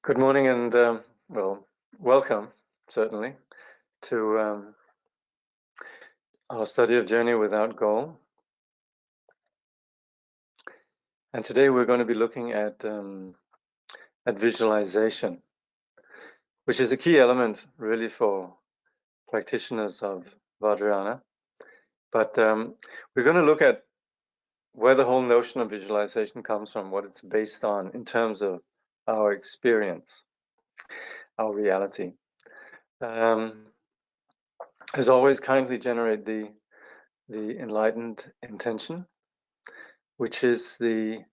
Good morning and well, welcome certainly to our study of Journey Without Goal. And today we're going to be looking at visualization, which is a key element really for practitioners of Vajrayana. But we're going to look at where the whole notion of visualization comes from, what it's based on in terms of our experience, our reality. As always, kindly generate the enlightened intention, which is the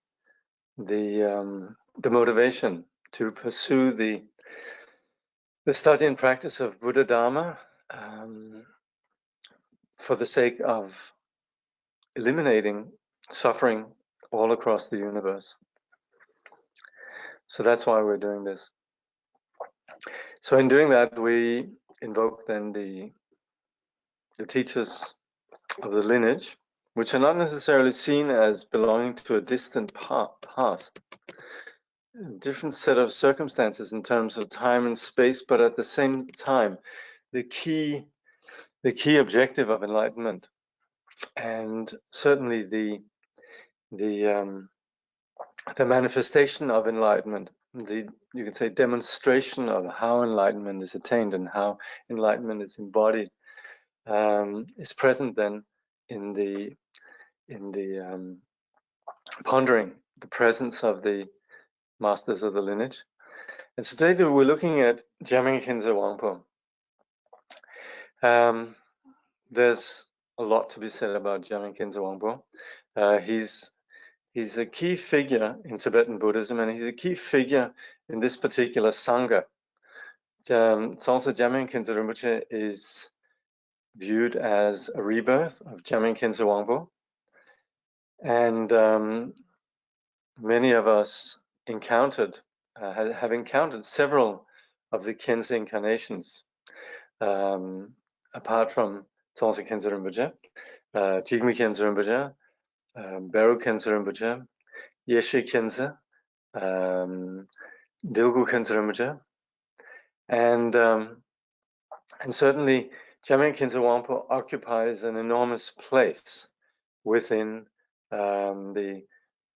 motivation to pursue the study and practice of Buddha Dharma for the sake of eliminating suffering all across the universe. So that's why we're doing this. So in doing that, we invoke then the teachers of the lineage, which are not necessarily seen as belonging to a distant past, a different set of circumstances in terms of time and space, but at the same time, the key objective of enlightenment, and certainly the manifestation of enlightenment, you could say demonstration of how enlightenment is attained and how enlightenment is embodied, is present then in the pondering the presence of the masters of the lineage. And so today we're looking at Jamyang Khyentse Wangpo. There's a lot to be said about Jamyang Khyentse Wangpo. He's a key figure in Tibetan Buddhism, and he's a key figure in this particular Sangha. Also, Jamyang Khyentse Rinpoche is viewed as a rebirth of Jamyang Khyentse Wangpo. And many of us have encountered several of the Khyentse incarnations, apart from Tsongsa Khyentse Rinpoche, Jigme Khyentse Rinpoche, Beru Khyentse Rinpoche, Yeshe Khyentse, Dilgu Khyentse Rinpoche, and certainly Jamyang Khyentse Wangpo occupies an enormous place within the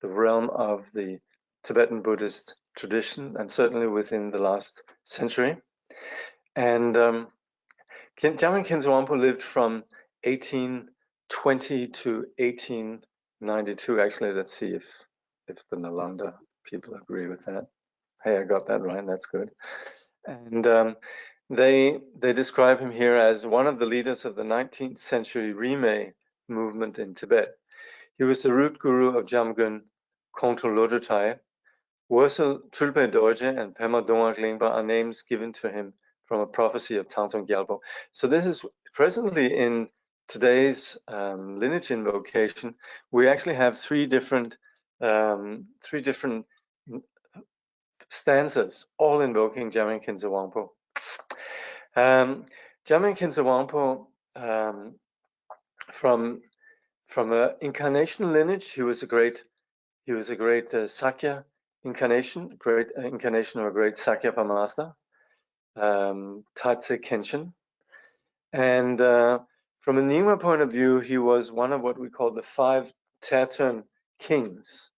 realm of the Tibetan Buddhist tradition, and certainly within the last century. And Jamyang Khyentse Wangpo lived from 1820 to 1892. Actually, let's see if the Nalanda people agree with that. Hey, I got that right. That's good. And they describe him here as one of the leaders of the 19th century Rimé movement in Tibet. He was the root guru of Jamgun Kongtrul Lodrotai. Wurzel Trulpe Dorje and Pema Dongak Lingpa are names given to him from a prophecy of Tangtong Gyalpo. So this is presently in today's lineage invocation. We actually have three different stanzas, all invoking Jamyang Khyentse Wangpo. Jamyang Khyentse Wangpo, from an incarnation lineage, he was a great Sakya incarnation, great incarnation of a great Sakyapa master, Tatse Kenshin. And from a Nyingma point of view, he was one of what we call the 5 Tertön kings,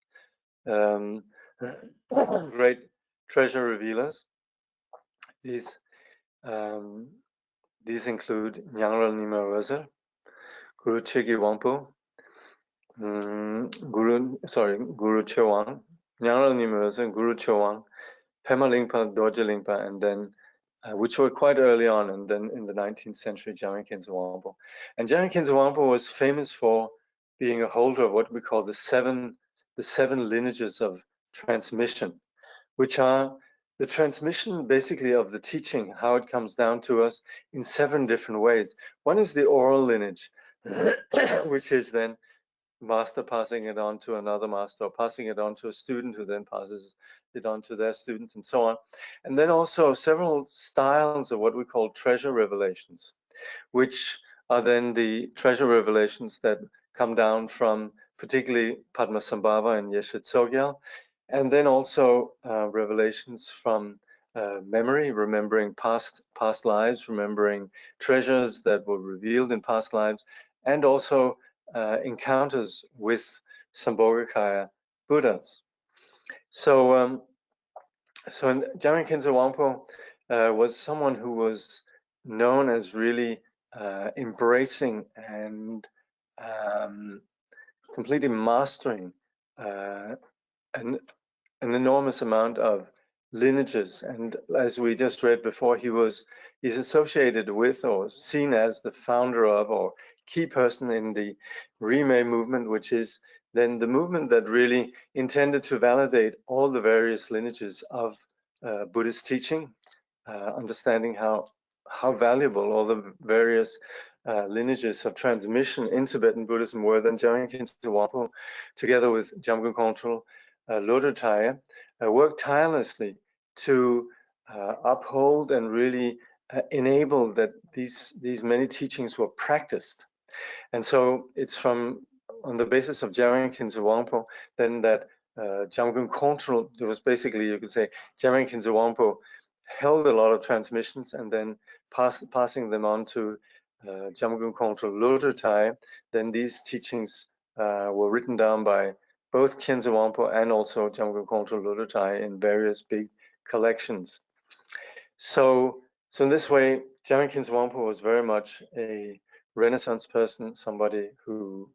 great treasure revealers. These include Nyangral Nyima Röser, Guru Chögyam Wangpo, Guru Chöwang, Nyangral Nyima Röser, Guru Chöwang, Pema Lingpa, Dorje Lingpa, and then which were quite early on, and then in the 19th century, Jamyang Khyentse Wangpo. And Jamyang Khyentse Wangpo was famous for being a holder of what we call the seven lineages of transmission, which are the transmission basically of the teaching, how it comes down to us in 7 different ways. One is the oral lineage, which is then master passing it on to another master, or passing it on to a student who then passes it on to their students, and so on. And then also several styles of what we call treasure revelations, which are then the treasure revelations that come down from particularly Padmasambhava and Yeshe Tsogyal, and then also revelations from memory, remembering past lives, remembering treasures that were revealed in past lives, and also encounters with Sambhogakaya Buddhas. So Jamgon Khyentse Wangpo was someone who was known as really embracing and completely mastering an enormous amount of lineages. And as we just read before, he's associated with or seen as the founder of or key person in the Rinpoche movement, which is then the movement that really intended to validate all the various lineages of Buddhist teaching, understanding how valuable all the various lineages of transmission in Tibetan Buddhism were. Then Jamgon Khyentse Wangpo, together with Jamgon Kongtrul Lodro Thaya, worked tirelessly to uphold and really enable that these many teachings were practiced. And so it's on the basis of Jamgon Khyentse Wangpo then that Jamgon Kongtrul, it was basically, you could say, Jamgon Khyentse Wangpo held a lot of transmissions and then passing them on to Jamgon Kongtrul Lodro Thaya. Then these teachings were written down by both Khyentse Wangpo and also Jamgon Kongtrul Lodro Thaya in various big collections. So in this way, Jamgon Khyentse Wangpo was very much a Renaissance person, somebody who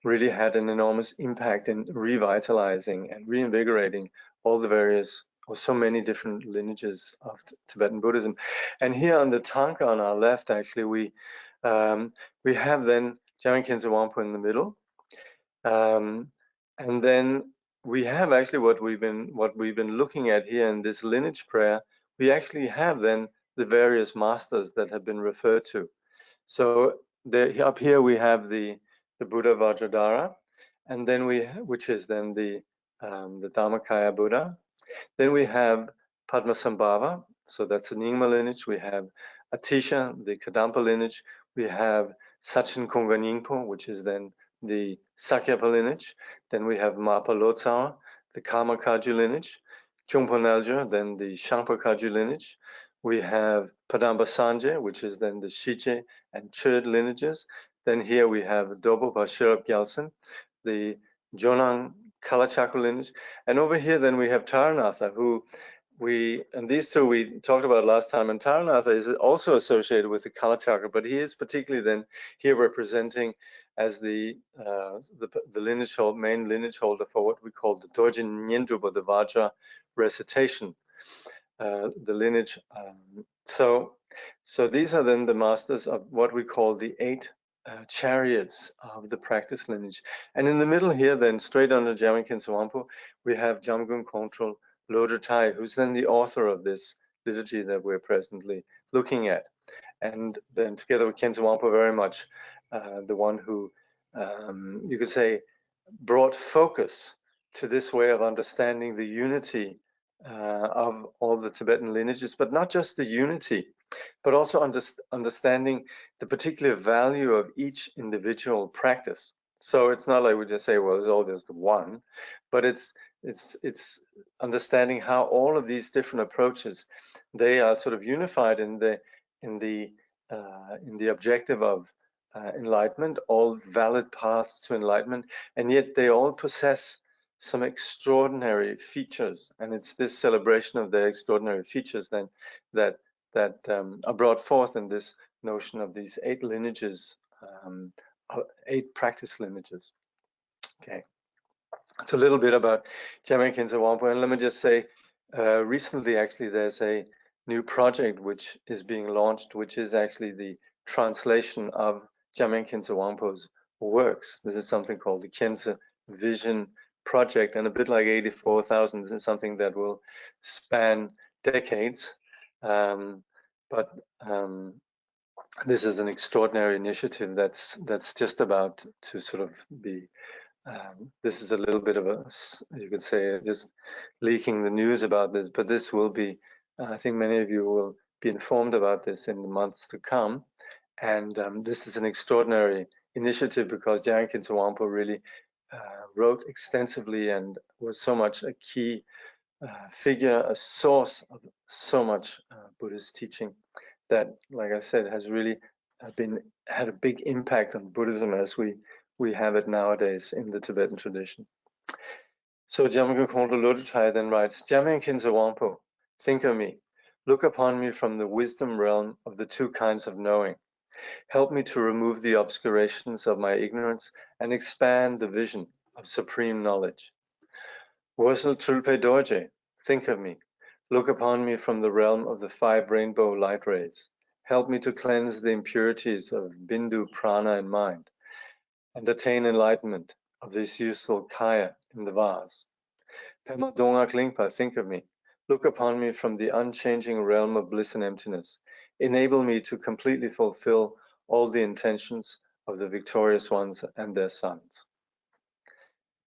really had an enormous impact in revitalizing and reinvigorating all the various or so many different lineages of Tibetan Buddhism. And here on the tanka on our left, actually, we have then Jamgon Khyentse Wangpo in the middle, and then we have actually what we've been looking at here in this lineage prayer. We actually have then the various masters that have been referred to. So up here we have the Buddha Vajradhara, and then which is then the Dharmakaya Buddha. Then we have Padmasambhava, so that's the Nyingma lineage. We have Atisha, the Kadampa lineage. We have Sachin Konga Nyingpo, which is then the Sakyapa lineage. Then we have Mapa Lotsawa, the Karma Kagyu lineage. Kyungpo Nelja, then the Shangpa Kagyu lineage. We have Padamba Sanje, which is then the Shiche and Chöd lineages. Then here we have Dobopa Shirap Gyaltsen, the Jonang Kalachakra lineage. And over here then we have Taranatha, and these two we talked about last time, and Taranatha is also associated with the Kalachakra, but he is particularly then here representing as the lineage main lineage holder for what we call the Dojin Nyendrupa, the Vajra recitation, the lineage. So these are then the masters of what we call the 8 chariots of the practice lineage. And in the middle here, then straight under Jamgon Khyentse Wangpo, we have Jamgon Kongtrul Lodro Thaya, who's then the author of this liturgy that we're presently looking at. And then together with Khyentse Wangpo, very much the one who, you could say, brought focus to this way of understanding the unity of all the Tibetan lineages, but not just the unity, but also understanding the particular value of each individual practice. So it's not like we just say, well, it's all just one, but it's understanding how all of these different approaches, they are sort of unified in the objective of enlightenment, all valid paths to enlightenment, and yet they all possess some extraordinary features, and it's this celebration of their extraordinary features then that are brought forth in this notion of these 8 lineages, 8 practice lineages. Okay, it's a little bit about Jamgon Khyentse Wangpo, and let me just say, recently actually there's a new project which is being launched, which is actually the translation of Jamgon Khyentse Wangpo's works. This is something called the Khyentse Vision Project, and a bit like 84,000, this is something that will span decades. But this is an extraordinary initiative that's just about to sort of be. This is a little bit of a, you could say, just leaking the news about this, but this will be. I think many of you will be informed about this in the months to come. And this is an extraordinary initiative because Jamgon Khyentse Wangpo really wrote extensively and was so much a key figure, a source of so much Buddhist teaching that, like I said, has really had a big impact on Buddhism as we have it nowadays in the Tibetan tradition. So Jamgon Kongtrul Lodruthai then writes, Jamgon Khyentse Wangpo, think of me, look upon me from the wisdom realm of the two kinds of knowing. Help me to remove the obscurations of my ignorance and expand the vision of supreme knowledge. Worsel Trulpe Dorje, think of me, look upon me from the realm of the 5 rainbow light rays. Help me to cleanse the impurities of Bindu, Prana, and mind, and attain enlightenment of this useful kaya in the vase. Pema Dongak Lingpa, think of me. Look upon me from the unchanging realm of bliss and emptiness. Enable me to completely fulfill all the intentions of the victorious ones and their sons.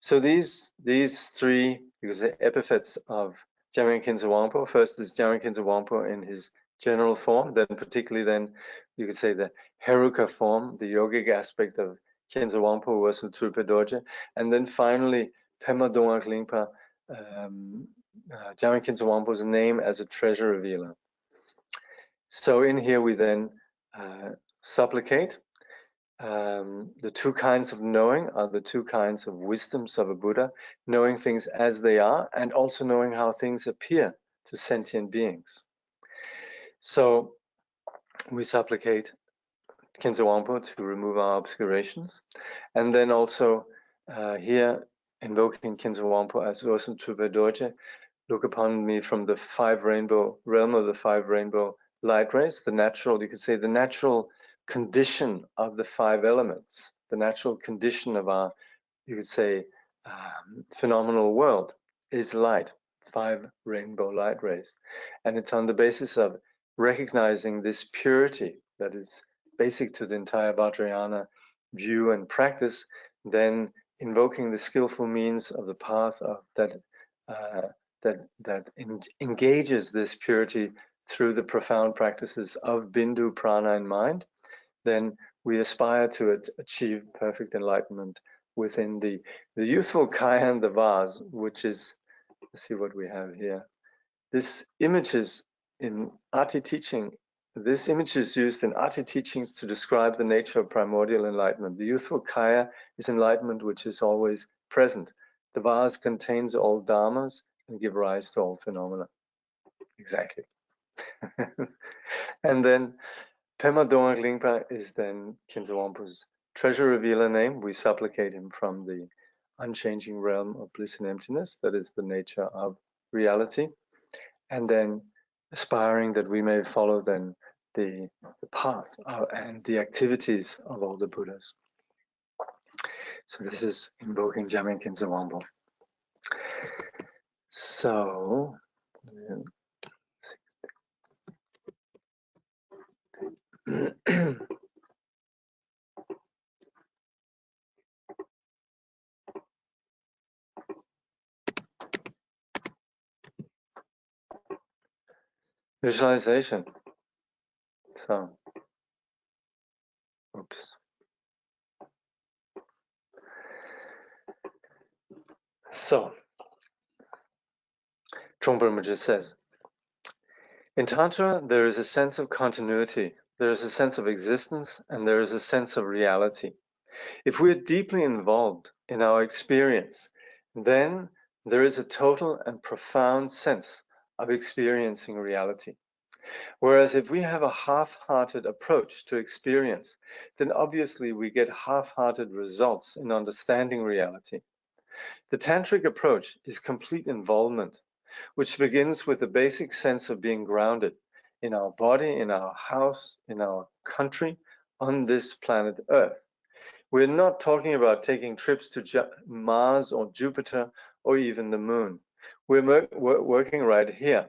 So these 3, you could say, epithets of Jamgon Khyentse Wangpo. First is Jamgon Khyentse Wangpo in his general form, then particularly then you could say the Heruka form, the yogic aspect of Khyentse Wangpo, Worsel Trulpe Dorje, and then finally Pema Dongak Lingpa, Jamgon Khyentse Wangpo's name as a treasure revealer. So in here we then supplicate. The 2 kinds of knowing are the 2 kinds of wisdoms of a Buddha, knowing things as they are and also knowing how things appear to sentient beings. So we supplicate Khyentse Wangpo to remove our obscurations, and then also here invoking Khyentse Wangpo as Worsel Trulpe Dorje, look upon me from the 5 rainbow realm of the 5 rainbow light rays, the natural, you could say, the natural condition of the 5 elements, the natural condition of our, you could say, phenomenal world is light, 5 rainbow light rays. And it's on the basis of recognizing this purity that is basic to the entire Vajrayana view and practice, then invoking the skillful means of the path of that engages this purity through the profound practices of Bindu, Prana, and mind, then we aspire to achieve perfect enlightenment within the youthful kaya and the vase, which is, let's see what we have here. This image is in Ati teaching. This image is used in Ati teachings to describe the nature of primordial enlightenment. The youthful kaya is enlightenment which is always present. The vase contains all dharmas and give rise to all phenomena. Exactly. And then Pema Dongak Lingpa is then Khyentse Wangpo's treasure revealer name. We supplicate him from the unchanging realm of bliss and emptiness, that is the nature of reality, and then aspiring that we may follow then the path and the activities of all the Buddhas. So this is invoking Jamgon Khyentse Wangpo. So visualization. So, oops. So, Trungpa just says, in Tantra, there is a sense of continuity, there is a sense of existence, and there is a sense of reality. If we are deeply involved in our experience, then there is a total and profound sense of experiencing reality. Whereas if we have a half-hearted approach to experience, then obviously we get half-hearted results in understanding reality. The Tantric approach is complete involvement, which begins with the basic sense of being grounded in our body, in our house, in our country, on this planet Earth. We're not talking about taking trips to Mars or Jupiter or even the moon. We're working right here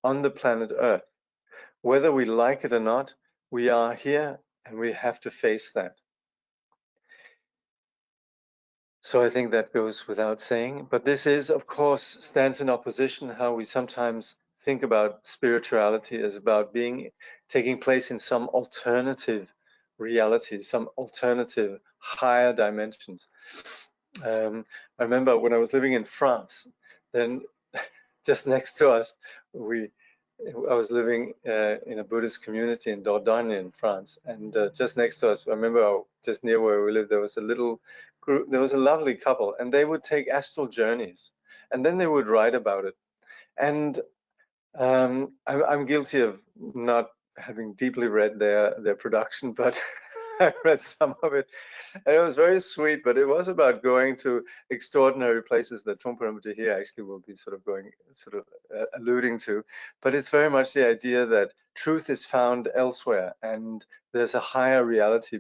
on the planet Earth. Whether we like it or not, we are here and we have to face that. So I think that goes without saying, but this is, of course, stands in opposition how we sometimes think about spirituality as about taking place in some alternative reality, some alternative higher dimensions. I remember when I was living in France, then just next to us, I was living in a Buddhist community in Dordogne in France, and just next to us, I remember just near where we lived, there was a little group, there was a lovely couple, and they would take astral journeys, and then they would write about it. And I'm guilty of not having deeply read their production, but I read some of it, and it was very sweet. But it was about going to extraordinary places that Trungpa Rinpoche here actually will be sort of alluding to. But it's very much the idea that truth is found elsewhere, and there's a higher reality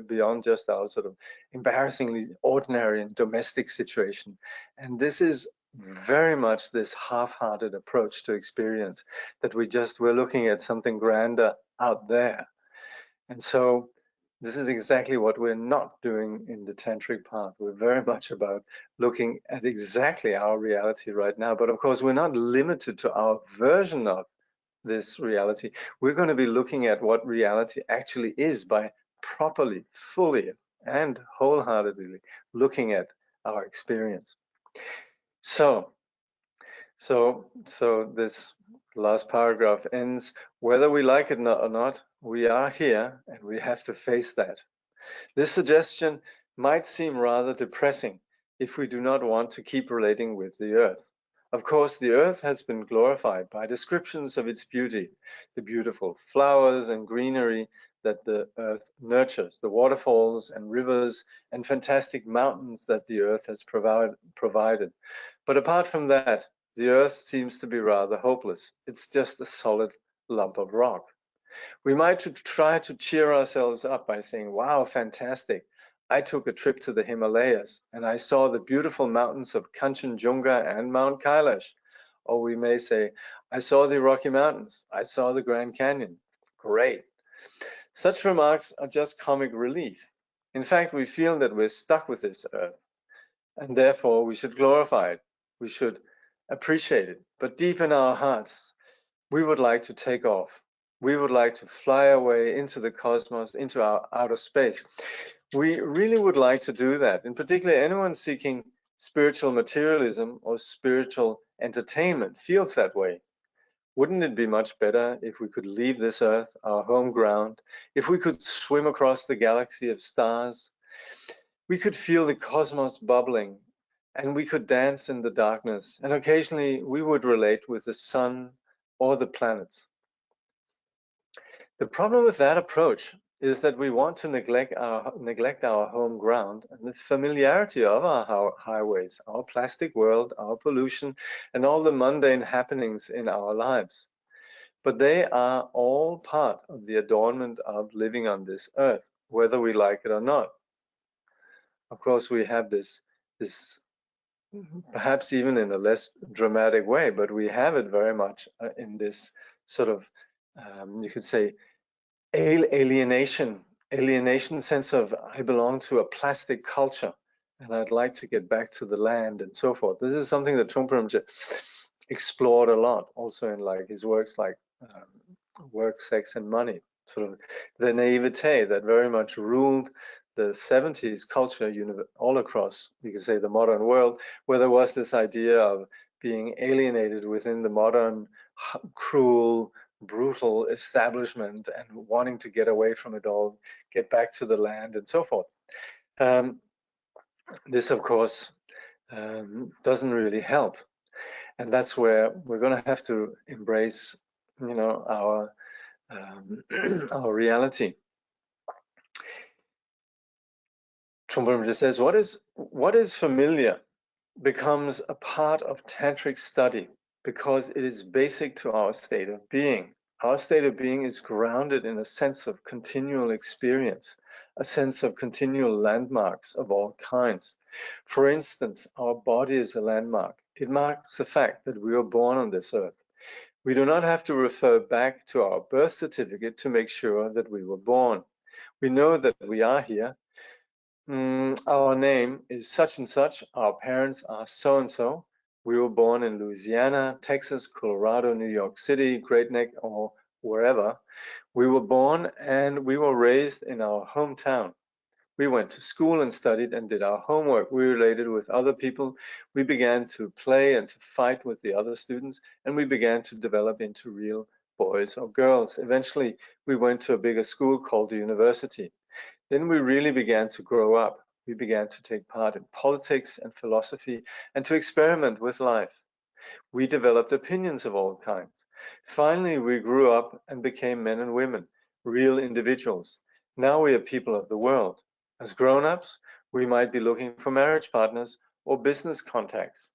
beyond just our sort of embarrassingly ordinary and domestic situation. And this is very much this half-hearted approach to experience, that we're looking at something grander out there. And so this is exactly what we're not doing in the tantric path. We're very much about looking at exactly our reality right now. But of course, we're not limited to our version of this reality. We're going to be looking at what reality actually is by properly, fully, and wholeheartedly looking at our experience. So this last paragraph ends, whether we like it or not, we are here and we have to face that. This suggestion might seem rather depressing if we do not want to keep relating with the earth. Of course, the earth has been glorified by descriptions of its beauty, the beautiful flowers and greenery that the earth nurtures, the waterfalls and rivers and fantastic mountains that the earth has provided. But apart from that, the earth seems to be rather hopeless. It's just a solid lump of rock. We might try to cheer ourselves up by saying, wow, fantastic. I took a trip to the Himalayas and I saw the beautiful mountains of Kanchenjunga and Mount Kailash. Or we may say, I saw the Rocky Mountains. I saw the Grand Canyon. Great. Such remarks are just comic relief. In fact, we feel that we're stuck with this earth, and therefore we should glorify it. We should appreciate it. But deep in our hearts, we would like to take off. We would like to fly away into the cosmos, into our outer space. We really would like to do that. In particular, anyone seeking spiritual materialism or spiritual entertainment feels that way. Wouldn't it be much better if we could leave this earth, our home ground, if we could swim across the galaxy of stars? We could feel the cosmos bubbling, and we could dance in the darkness, and occasionally we would relate with the sun or the planets. The problem with that approach is that we want to neglect our home ground and the familiarity of our highways, our plastic world, our pollution, and all the mundane happenings in our lives. But they are all part of the adornment of living on this earth, whether we like it or not. Of course, we have this perhaps even in a less dramatic way, but we have it very much in this sort of, you could say, alienation sense of, I belong to a plastic culture and I'd like to get back to the land and so forth. This is something that Trungpa Rinpoche explored a lot, also in like his works like Work, Sex and Money, sort of the naivete that very much ruled the 70s culture all across, you could say, the modern world, where there was this idea of being alienated within the modern, cruel, brutal establishment and wanting to get away from it all, get back to the land and so forth. This, of course, doesn't really help. And that's where we're going to have to embrace, you know, our reality. Trungpa Rinpoche says, what is familiar becomes a part of tantric study because it is basic to our state of being. Our state of being is grounded in a sense of continual experience, a sense of continual landmarks of all kinds. For instance, our body is a landmark. It marks the fact that we were born on this earth. We do not have to refer back to our birth certificate to make sure that we were born. We know that we are here. Our name is such and such. Our parents are so and so. We were born in Louisiana, Texas, Colorado, New York City, Great Neck, or wherever. We were born and we were raised in our hometown. We went to school and studied and did our homework. We related with other people. We began to play and to fight with the other students, and we began to develop into real boys or girls. Eventually, we went to a bigger school called the university. Then we really began to grow up. We began to take part in politics and philosophy and to experiment with life. We developed opinions of all kinds. Finally, we grew up and became men and women, real individuals. Now we are people of the world. As grown-ups, we might be looking for marriage partners or business contacts.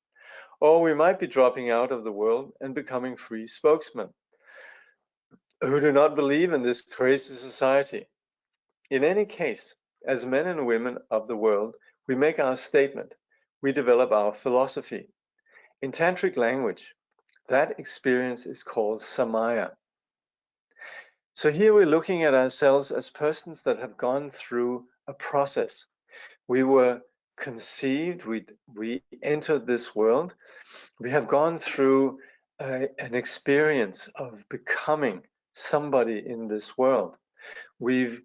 Or we might be dropping out of the world and becoming free spokesmen who do not believe in this crazy society. In any case, as men and women of the world, we make our statement. We develop our philosophy. In tantric language, that experience is called samaya. So here we're looking at ourselves as persons that have gone through a process. We were conceived, we entered this world, we have gone through an experience of becoming somebody in this world. We've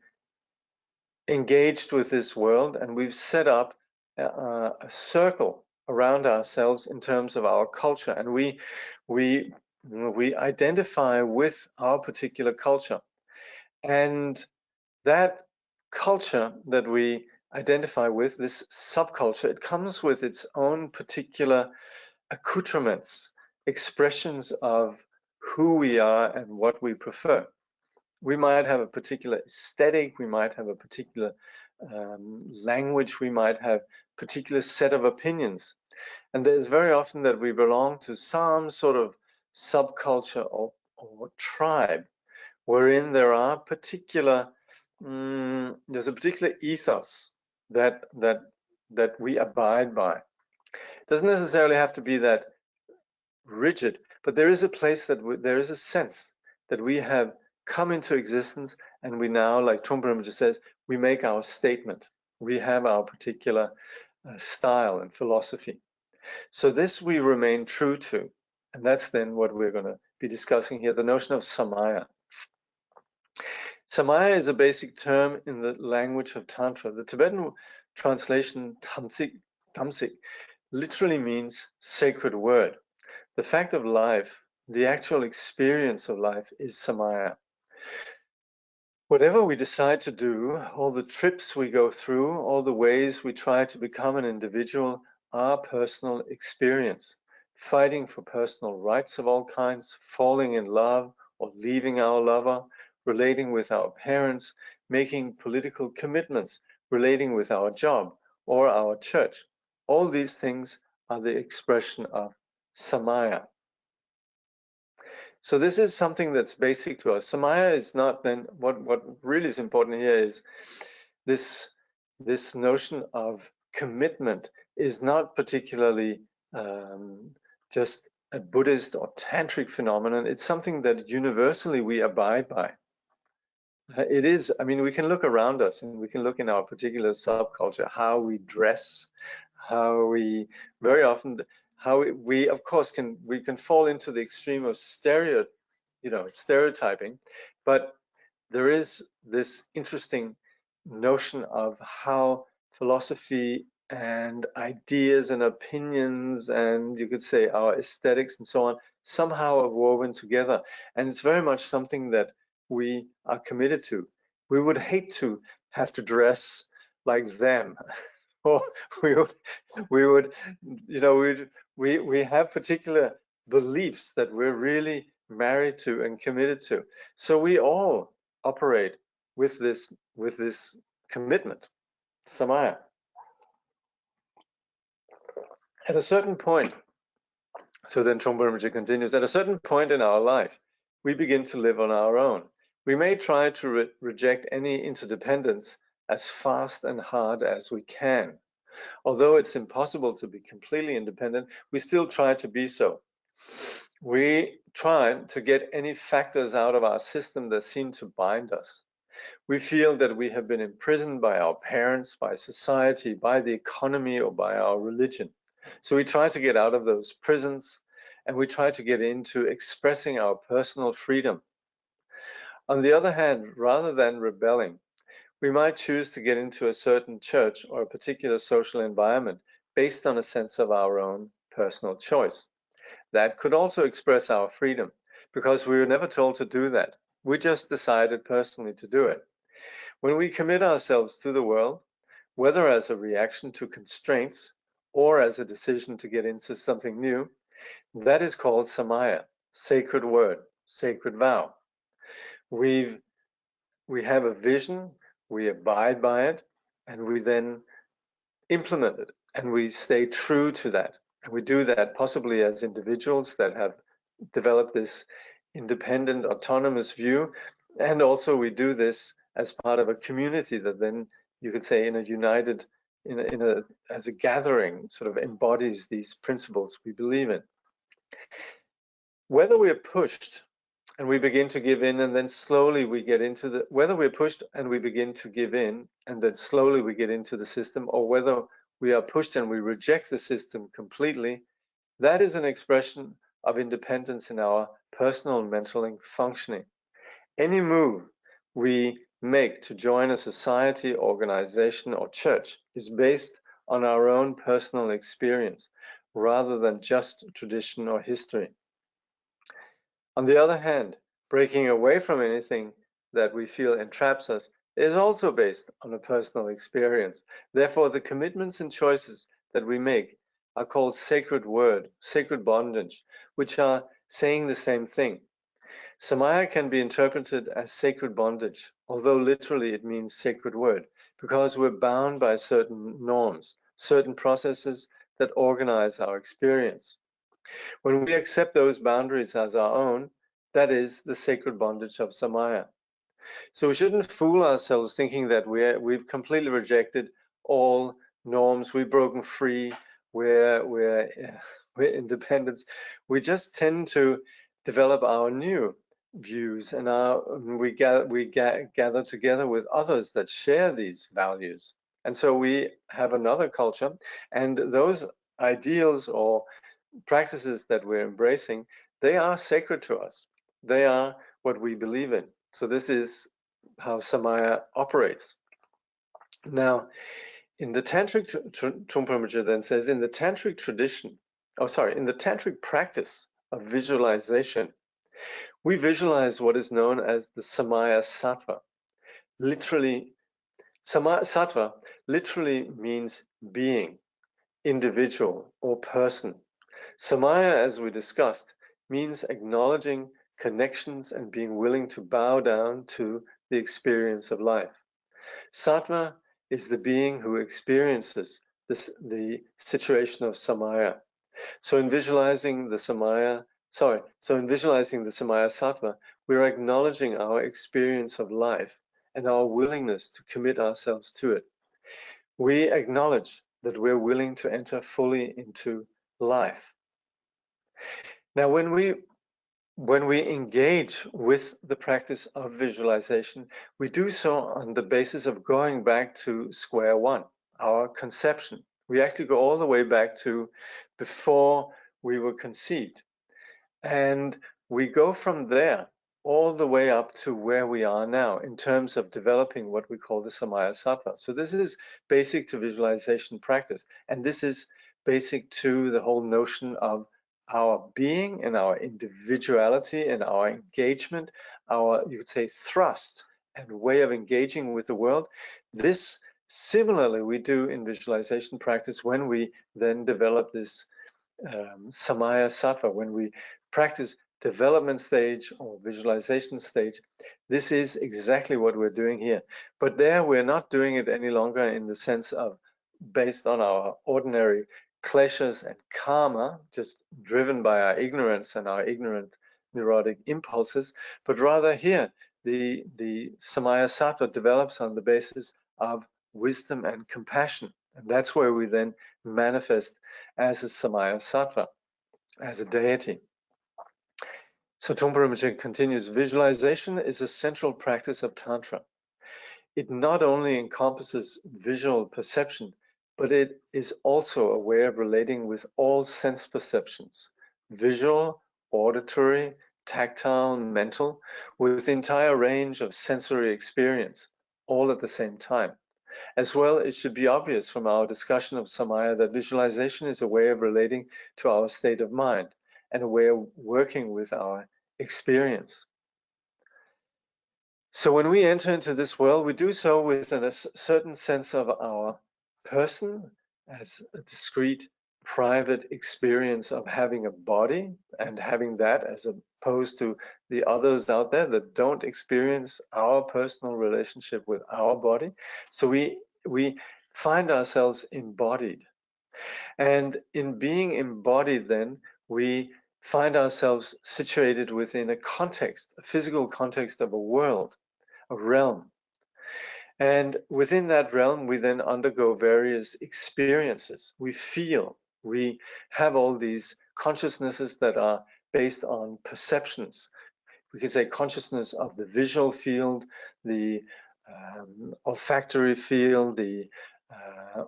engaged with this world and we've set up a circle around ourselves in terms of our culture, and we identify with our particular culture, and that culture that we identify with, this subculture, it comes with its own particular accoutrements, expressions of who we are and what we prefer. We might have a particular aesthetic, we might have a particular language, we might have a particular set of opinions. And there's very often that we belong to some sort of subculture or tribe wherein there are particular, there's a particular ethos that we abide by. It doesn't necessarily have to be that rigid, but there is a place that there is a sense that we have come into existence, and we now, like Trungpa just says, we make our statement. We have our particular style and philosophy. So this we remain true to, and that's then what we're going to be discussing here, the notion of samaya. Samaya is a basic term in the language of Tantra. The Tibetan translation, tamsik, literally means sacred word. The fact of life, the actual experience of life, is samaya. Whatever we decide to do, all the trips we go through, all the ways we try to become an individual, are personal experience. Fighting for personal rights of all kinds, falling in love or leaving our lover, relating with our parents, making political commitments, relating with our job or our church. All these things are the expression of samaya. So this is something that's basic to us. Samaya is not then, what really is important here is this notion of commitment is not particularly just a Buddhist or tantric phenomenon. It's something that universally we abide by. It is, I mean, we can look around us and we can look in our particular subculture, how we dress, how we very often, how we of course can fall into the extreme of stereotyping, but there is this interesting notion of how philosophy and ideas and opinions, and you could say our aesthetics and so on, somehow are woven together. And it's very much something that we are committed to. We would hate to have to dress like them. Or we would, we have particular beliefs that we're really married to and committed to. So we all operate with this commitment, samaya. At a certain point, so then Trungpa continues, at a certain point in our life, we begin to live on our own. We may try to reject any interdependence as fast and hard as we can. Although it's impossible to be completely independent, we still try to be so. We try to get any factors out of our system that seem to bind us. We feel that we have been imprisoned by our parents, by society, by the economy, or by our religion. So we try to get out of those prisons, and we try to get into expressing our personal freedom. On the other hand, rather than rebelling, We might choose to get into a certain church or a particular social environment based on a sense of our own personal choice. That could also express our freedom, because we were never told to do that. We just decided personally to do it. When we commit ourselves to the world, whether as a reaction to constraints or as a decision to get into something new, that is called samaya, sacred word, sacred vow. We have a vision, we abide by it, and we then implement it, and we stay true to that. And we do that possibly as individuals that have developed this independent, autonomous view, and also we do this as part of a community that then, you could say, in a united, as a gathering, sort of embodies these principles we believe in. Whether we're pushed and we begin to give in, and then slowly we get into the, whether we're pushed and we begin to give in, and then slowly we get into the system, or whether we are pushed and we reject the system completely, that is an expression of independence in our personal mental functioning. Any move we make to join a society, organization, or church is based on our own personal experience, rather than just tradition or history. On the other hand, breaking away from anything that we feel entraps us is also based on a personal experience. Therefore, the commitments and choices that we make are called sacred word, sacred bondage, which are saying the same thing. Samaya can be interpreted as sacred bondage, although literally it means sacred word, because we're bound by certain norms, certain processes that organize our experience. When we accept those boundaries as our own, that is the sacred bondage of samaya. So we shouldn't fool ourselves thinking that we've completely rejected all norms, we've broken free, we're independent. We just tend to develop our new views, and we gather together with others that share these values. And so we have another culture, and those ideals or practices that we're embracing, they are sacred to us. They are what we believe in. So this is how samaya operates. Now, in the tantric, Trungpa then says, in the tantric tradition, in the tantric practice of visualization, we visualize what is known as the samaya sattva. Literally, sattva literally means being, individual, or person. Samaya, as we discussed, means acknowledging connections and being willing to bow down to the experience of life. Sattva is the being who experiences the situation of samaya. So in visualizing the samaya sattva, we're acknowledging our experience of life and our willingness to commit ourselves to it. We acknowledge that we're willing to enter fully into life. Now, when we engage with the practice of visualization, we do so on the basis of going back to square one, our conception. We actually go all the way back to before we were conceived. And we go from there all the way up to where we are now in terms of developing what we call the samaya sattva. So this is basic to visualization practice. And this is basic to the whole notion of our being and our individuality and our engagement, our, you could say, thrust and way of engaging with the world. This similarly we do in visualization practice when we then develop this samaya sattva, when we practice development stage or visualization stage. This is exactly what we're doing here. But there we're not doing it any longer in the sense of based on our ordinary kleshas and karma, just driven by our ignorance and our ignorant neurotic impulses, but rather here the samaya sattva develops on the basis of wisdom and compassion. And that's where we then manifest as a samaya sattva, as a deity. So Trungpa Rinpoche continues, visualization is a central practice of Tantra. It not only encompasses visual perception, but it is also a way of relating with all sense perceptions, visual, auditory, tactile, mental, with the entire range of sensory experience. all at the same time. As well, it should be obvious from our discussion of Samaya that visualization is a way of relating to our state of mind and a way of working with our experience. So when we enter into this world, we do so with a certain sense of our person as a discrete, private experience of having a body and having that as opposed to the others out there that don't experience our personal relationship with our body. So we find ourselves embodied. And in being embodied, then, we find ourselves situated within a context, a physical context of a world, a realm. And within that realm, we then undergo various experiences. We feel, we have all these consciousnesses that are based on perceptions. We could say consciousness of the visual field, the olfactory field, the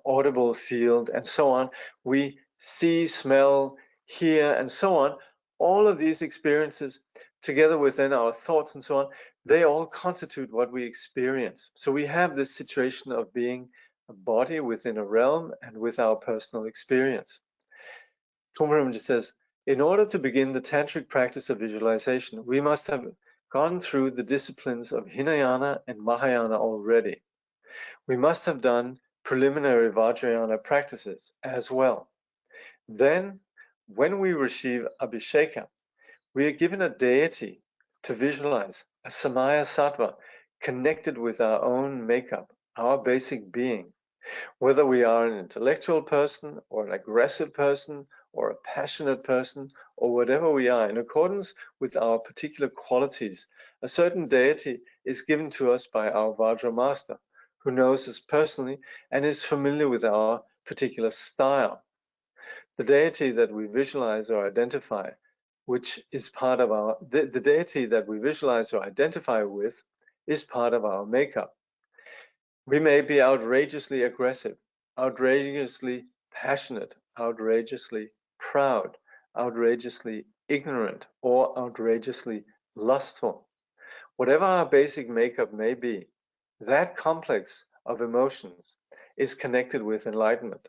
audible field, and so on. We see, smell, hear, and so on. All of these experiences, together within our thoughts and so on, they all constitute what we experience. So we have this situation of being a body within a realm and with our personal experience. Trungpa just says, in order to begin the tantric practice of visualization, we must have gone through the disciplines of Hinayana and Mahayana already. We must have done preliminary Vajrayana practices as well. Then, when we receive Abhisheka, we are given a deity to visualize, a Samaya Sattva connected with our own makeup, our basic being. Whether we are an intellectual person or an aggressive person or a passionate person or whatever we are, in accordance with our particular qualities, a certain deity is given to us by our Vajra master, who knows us personally and is familiar with our particular style. The deity that we visualize or identify, which is part of our, the deity that we visualize or identify with is part of our makeup. We may be outrageously aggressive, outrageously passionate, outrageously proud, outrageously ignorant, or outrageously lustful. Whatever our basic makeup may be, that complex of emotions is connected with enlightenment.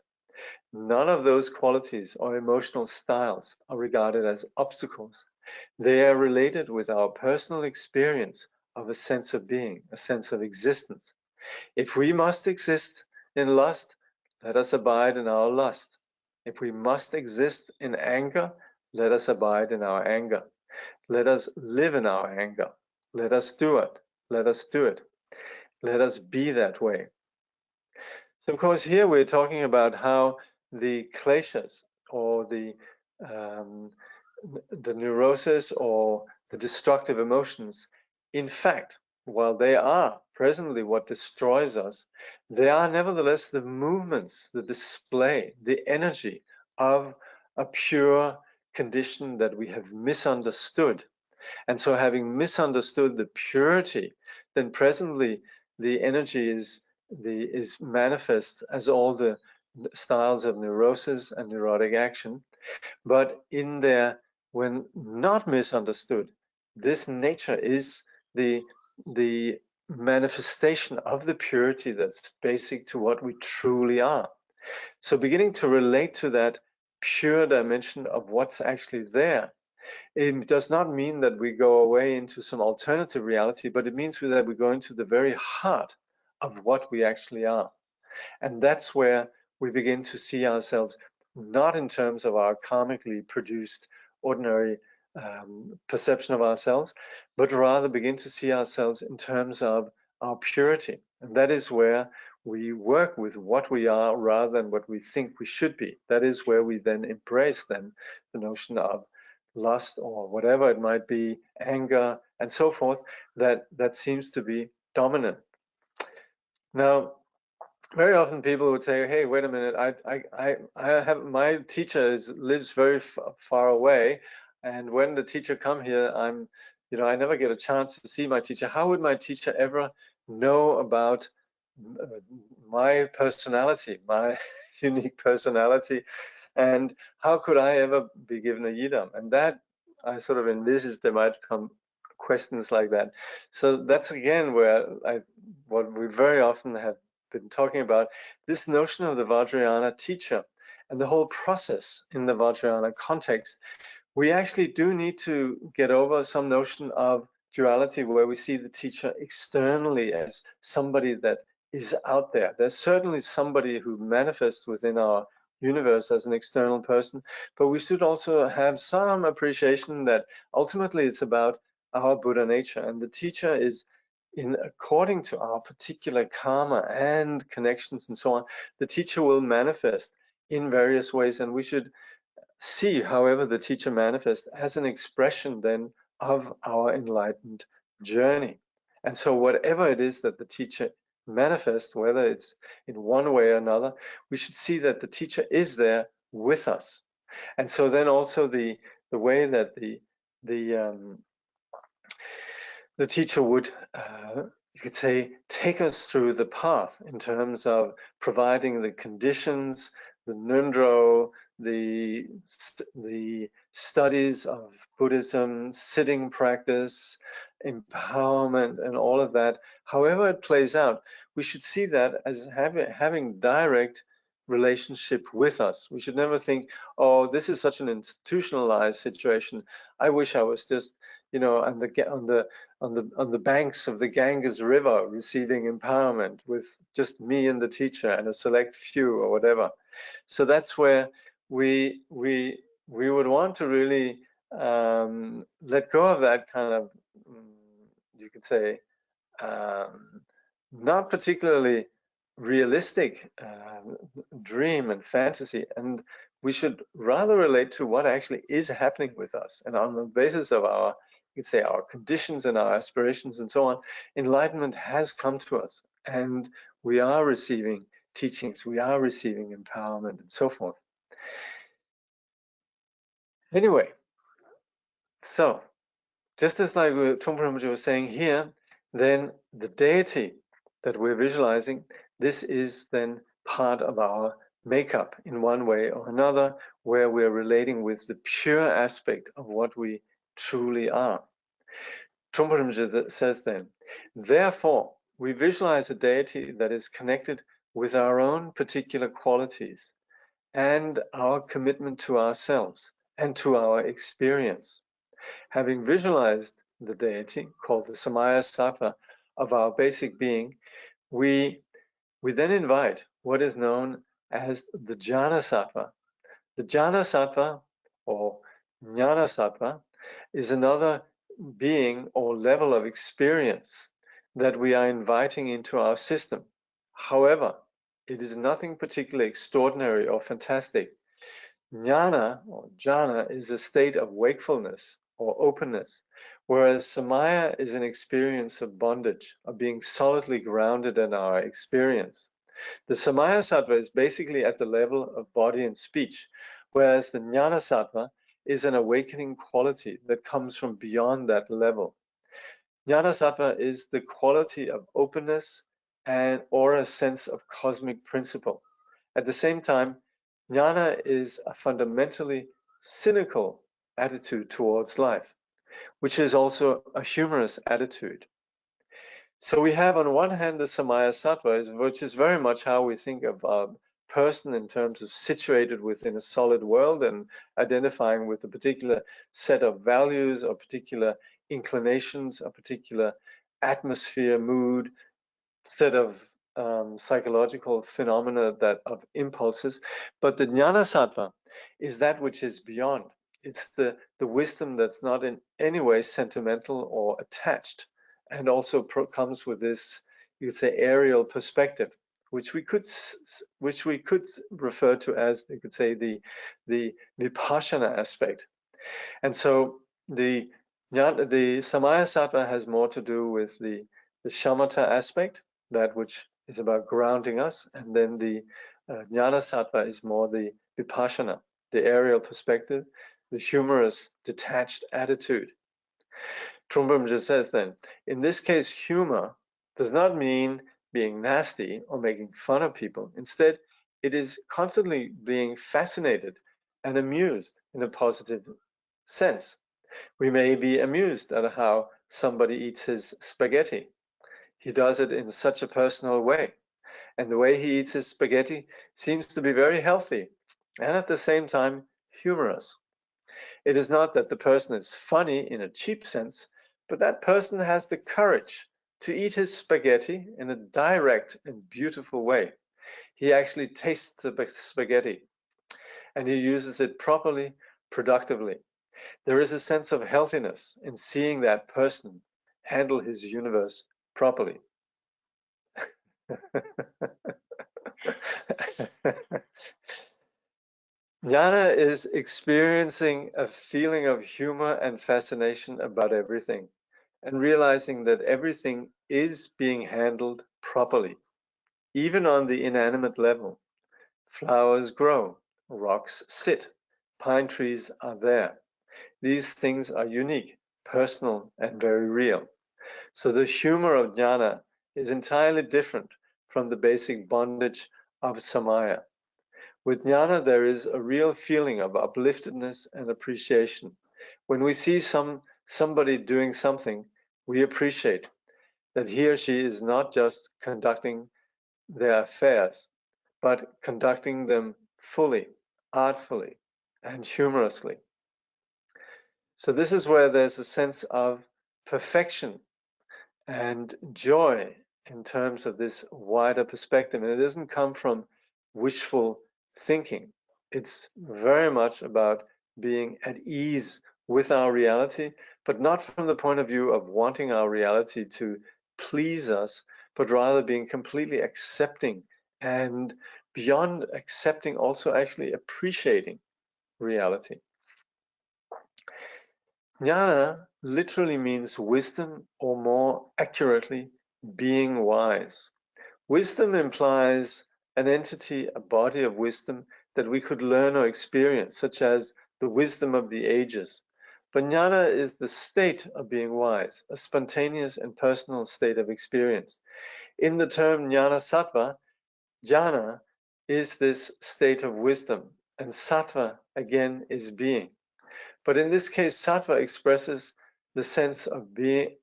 None of those qualities or emotional styles are regarded as obstacles. They are related with our personal experience of a sense of being, a sense of existence. If we must exist in lust, let us abide in our lust. If we must exist in anger, let us abide in our anger. Let us live in our anger. Let us do it. Let us do it. Let us be that way. So, of course, here we're talking about how the kleshas, or the neurosis or the destructive emotions, in fact, while they are presently what destroys us, they are nevertheless the movements, the display, the energy of a pure condition that we have misunderstood. And so, having misunderstood the purity, then presently the energy is manifest as all the styles of neurosis and neurotic action. But in there, when not misunderstood, this nature is the manifestation of the purity that's basic to what we truly are. So beginning to relate to that pure dimension of what's actually there, it does not mean that we go away into some alternative reality, but it means that we go into the very heart of what we actually are. And that's where we begin to see ourselves not in terms of our karmically produced ordinary perception of ourselves, but rather begin to see ourselves in terms of our purity. And that is where we work with what we are rather than what we think we should be. That is where we then embrace then the notion of lust or whatever it might be, anger and so forth, that seems to be dominant. Now, very often people would say, "Hey, wait a minute! I have my teacher lives very far away, and when the teacher come here, I never get a chance to see my teacher. How would my teacher ever know about my personality, my unique personality, and how could I ever be given a yidam?" And that I sort of envisaged there might come questions like that. So that's again where what we very often have been talking about, this notion of the Vajrayana teacher and the whole process in the Vajrayana context. We actually do need to get over some notion of duality where we see the teacher externally as somebody that is out there. There's certainly somebody who manifests within our universe as an external person, but we should also have some appreciation that ultimately it's about our Buddha nature, and the teacher is according to our particular karma and connections and so on. The teacher will manifest in various ways, and we should see, however, the teacher manifests as an expression then of our enlightened journey. And so whatever it is that the teacher manifests, whether it's in one way or another, we should see that the teacher is there with us. And so then also the way that the teacher would, you could say, take us through the path in terms of providing the conditions, the nundro, the studies of Buddhism, sitting practice, empowerment, and all of that. However it plays out, we should see that as having direct relationship with us. We should never think, oh, this is such an institutionalized situation. I wish I was just, you know, on the banks of the Ganges River receiving empowerment with just me and the teacher and a select few or whatever. So that's where we would want to really let go of that kind of, you could say, not particularly realistic dream and fantasy, and we should rather relate to what actually is happening with us, and on the basis of our, you could say, our conditions and our aspirations and so on, enlightenment has come to us, and we are receiving teachings, we are receiving empowerment and so forth. Anyway, so just as like Trungpa Rinpoche was saying here, then the deity that we're visualizing, this is then part of our makeup in one way or another, where we're relating with the pure aspect of what we truly are. Trungpa Rinpoche says then, therefore, we visualize a deity that is connected with our own particular qualities and our commitment to ourselves and to our experience. Having visualized the deity, called the Samaya Sattva, of our basic being, we then invite what is known as the Jnana Sattva. The Jnana Sattva, or Jnana Sattva, is another being or level of experience that we are inviting into our system. However, it is nothing particularly extraordinary or fantastic. Jnana, or jhana, is a state of wakefulness or openness, whereas samaya is an experience of bondage, of being solidly grounded in our experience. The samaya sattva is basically at the level of body and speech, whereas the jnana sattva is an awakening quality that comes from beyond that level. Jnana sattva is the quality of openness or a sense of cosmic principle. At the same time, jnana is a fundamentally cynical attitude towards life, which is also a humorous attitude. So we have on one hand the samaya sattva, which is very much how we think of a person in terms of situated within a solid world and identifying with a particular set of values or particular inclinations, a particular atmosphere, mood, set of psychological phenomena of impulses. But the jnana sattva is that which is beyond. It's the wisdom that's not in any way sentimental or attached, and also comes with this, you could say, aerial perspective, which we could refer to as, you could say, the vipassana aspect. And so the samaya sattva has more to do with the shamatha aspect, that which is about grounding us, and then the jnana sattva is more the vipassana, the aerial perspective, the humorous, detached attitude. Trungpa Rinpoche says then, in this case, humor does not mean being nasty or making fun of people. Instead, it is constantly being fascinated and amused in a positive sense. We may be amused at how somebody eats his spaghetti. He does it in such a personal way. And the way he eats his spaghetti seems to be very healthy and at the same time humorous. It is not that the person is funny in a cheap sense, but that person has the courage to eat his spaghetti in a direct and beautiful way. He actually tastes the spaghetti and he uses it properly, productively. There is a sense of healthiness in seeing that person handle his universe properly. Jnana is experiencing a feeling of humor and fascination about everything and realizing that everything is being handled properly, even on the inanimate level. Flowers grow, rocks sit, pine trees are there. These things are unique, personal, and very real. So the humor of jnana is entirely different from the basic bondage of samaya. With jnana, there is a real feeling of upliftedness and appreciation. When we see somebody doing something, we appreciate that he or she is not just conducting their affairs, but conducting them fully, artfully, and humorously. So this is where there's a sense of perfection and joy in terms of this wider perspective. And it doesn't come from wishful thinking. It's very much about being at ease with our reality, but not from the point of view of wanting our reality to please us, but rather being completely accepting, and beyond accepting, also actually appreciating reality. Jnana literally means wisdom, or more accurately, being wise. Wisdom implies an entity, a body of wisdom that we could learn or experience, such as the wisdom of the ages. But jnana is the state of being wise, a spontaneous and personal state of experience. In the term jnana sattva, jnana is this state of wisdom, and sattva again is being. But in this case, sattva expresses the sense of being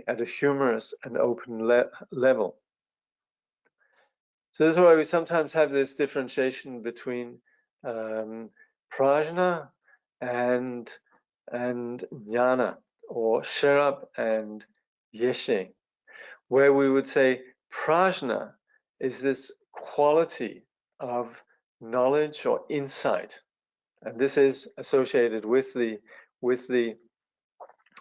at a humorous and open level. So this is why we sometimes have this differentiation between prajna and jnana, or sherab and yeshe, where we would say prajna is this quality of knowledge or insight. And this is associated with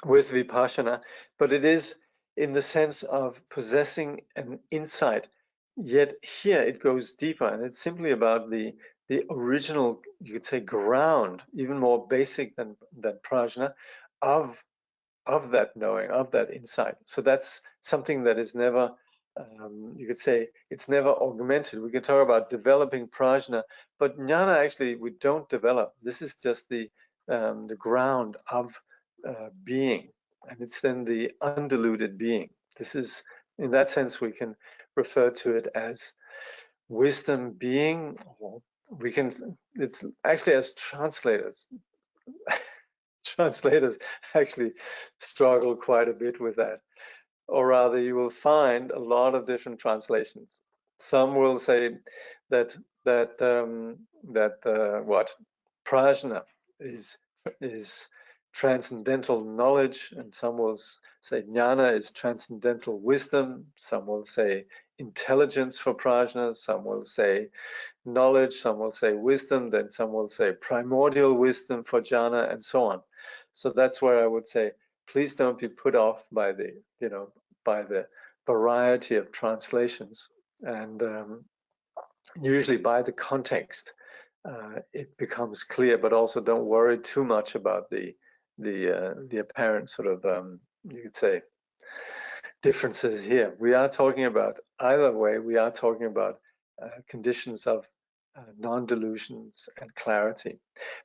vipassana, but it is in the sense of possessing an insight. Yet here it goes deeper, and it's simply about the original, you could say, ground, even more basic than prajna, of that knowing, of that insight. So that's something that is never, you could say, it's never augmented. We can talk about developing prajna, but jnana actually we don't develop. This is just the ground of being, and it's then the undiluted being. This is, in that sense, we can refer to it as wisdom being. Or we can, it's actually, as translators, translators actually struggle quite a bit with that. Or rather, you will find a lot of different translations. Some will say that what prajna is transcendental knowledge, and some will say jnana is transcendental wisdom. Some will say intelligence for prajna. Some will say knowledge. Some will say wisdom. Then some will say primordial wisdom for jnana, and so on. So that's where I would say, please don't be put off by the variety of translations, and usually by the context it becomes clear. But also don't worry too much about the apparent sort of you could say differences here. We are talking about, either way, we are talking about conditions of non-delusions and clarity.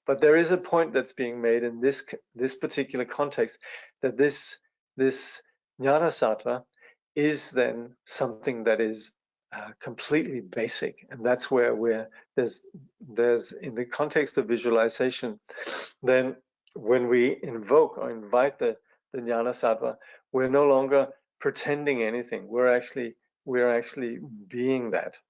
But there is a point that's being made in this particular context, that this jnana sattva is then something that is completely basic, and that's where there's in the context of visualization, then when we invoke or invite the the jnana sattva, we're no longer pretending anything. We're actually being that.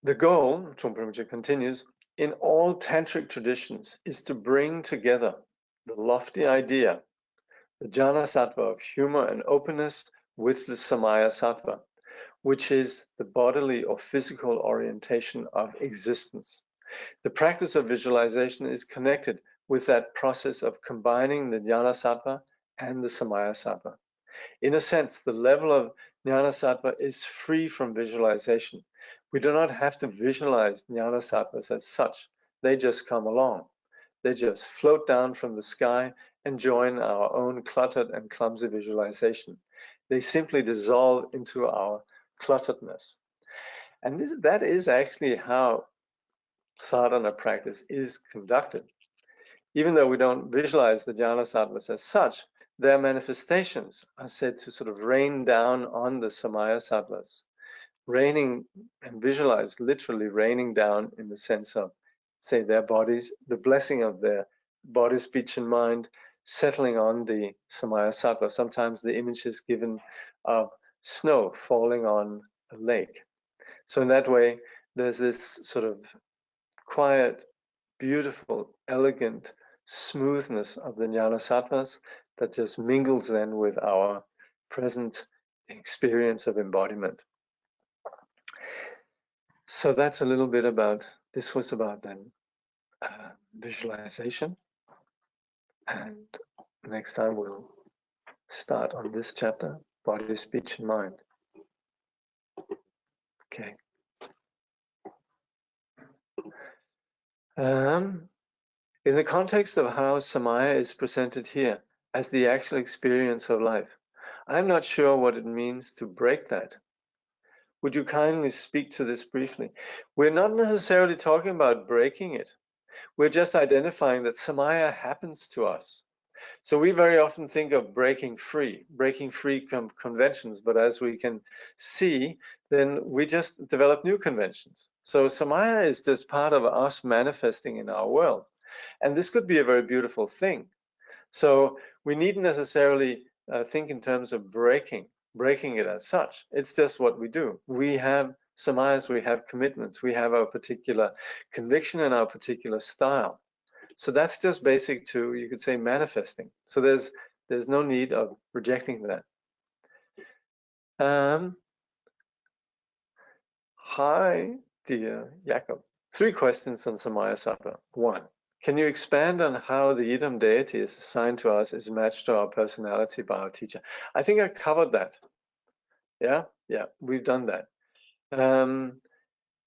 The goal, Trungpa Rinpoche continues, in all tantric traditions is to bring together the lofty idea, the jnana sattva of humor and openness, with the samaya sattva, which is the bodily or physical orientation of existence. The practice of visualization is connected with that process of combining the jnana sattva and the samaya sattva. In a sense, the level of jnana sattva is free from visualization. We do not have to visualize jnana sattvas as such. They just come along. They just float down from the sky and join our own cluttered and clumsy visualization. They simply dissolve into our clutteredness. And that is actually how sadhana practice is conducted. Even though we don't visualize the jnana sattvas as such, their manifestations are said to sort of rain down on the samaya sattvas. Raining and visualize, literally raining down in the sense of, say, their bodies, the blessing of their body, speech, and mind settling on the samaya sattva. Sometimes the image is given of snow falling on a lake. So in that way, there's this sort of quiet, beautiful, elegant smoothness of the jnana sattvas that just mingles then with our present experience of embodiment. So that's a little bit about, this was about then visualization. And next time we'll start on this chapter, body, speech, and mind. Okay. In the context of how samaya is presented here as the actual experience of life, I'm not sure what it means to break that. Would you kindly speak to this briefly? We're not necessarily talking about breaking it. We're just identifying that samaya happens to us. So we very often think of breaking free conventions, but as we can see, then we just develop new conventions. So samaya is just part of us manifesting in our world. And this could be a very beautiful thing. So we needn't necessarily think in terms of breaking it as such. It's just what we do. We have samayas, we have commitments, we have our particular conviction and our particular style. So that's just basic to, you could say, manifesting. So there's no need of rejecting that. Hi, dear Jakob. 3 questions on Samaya Sattva. 1. Can you expand on how the Idam deity is assigned to us is matched to our personality by our teacher? I think I covered that. Yeah, we've done that.